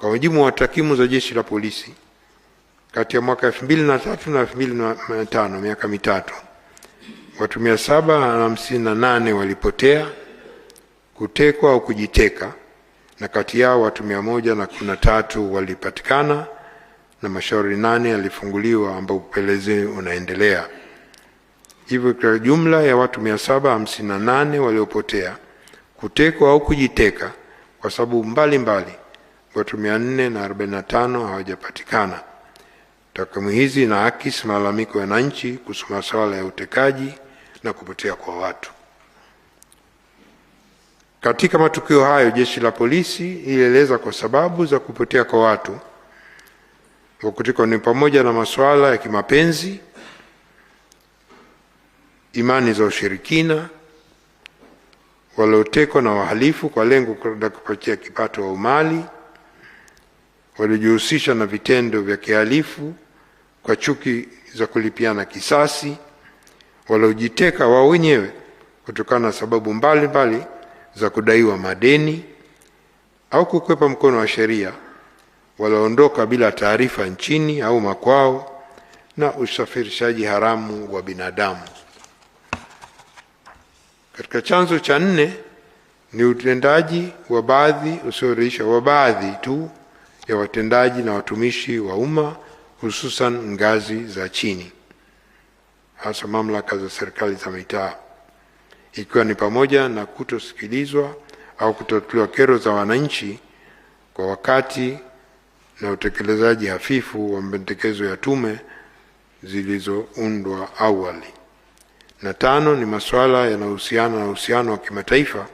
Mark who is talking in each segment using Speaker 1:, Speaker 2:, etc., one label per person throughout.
Speaker 1: Kwa mujibu wa takwimu za Jeshi la Polisi, kati ya mwaka 2003 na 2005, miaka mitatu, watu 758 walipotea, kutekwa au kujiteka, na kati yao watu 113 walipatikana na mashauri 8 yalifunguliwa ambao upelelezi unaendelea. Hivyo kwa jumla ya watu 758 waliopotea, kutekwa au kujiteka kwa sababu mbalimbali, watu 445 hawajapatikana. Takwimu hizi na akisi malalamiko ya wananchi kuhusu masuala ya utekaji na kupotea kwa watu. Katika matukio hayo, Jeshi la Polisi ilieleza kwa sababu za kupotea kwa watu kutekwa ni pamoja na masuala ya kimapenzi, imani za ushirikina, waliotekwa na wahalifu kwa lengo la kupatia kipato au mali, walijihusisha na vitendo vya kihalifu kwa chuki za kulipiana kisasi, waliojiteka wao wenyewe kutokana na sababu mbalimbali za kudaiwa madeni au kukwepa mkono wa sheria, walioondoka bila taarifa nchini au makwao, na usafirishaji haramu wa binadamu. Katika chanzo cha 4 ni utendaji wa baadhi usioridhisha wa baadhi tu ya watendaji na watumishi wa umma, hususan ngazi za chini, hasa mamlaka za serikali za mitaa, ikiwa ni pamoja na kutosikilizwa au kutatuliwa kero za wananchi kwa wakati na utekelezaji hafifu wa mapendekezo ya tume zilizoundwa awali. Na 5 ni masuala yanayohusiana na uhusiano wa kimataifa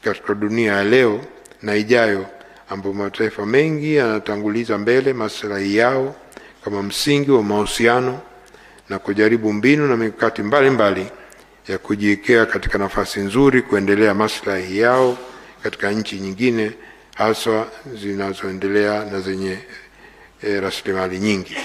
Speaker 1: katika dunia ya leo na ijayo, ambapo mataifa mengi yanatanguliza mbele maslahi yao kama msingi wa mahusiano na kujaribu mbinu na mikakati mbalimbali ya kujiwekea katika nafasi nzuri kuendelea maslahi yao katika nchi nyingine, hasa zinazoendelea na zenye rasilimali nyingi.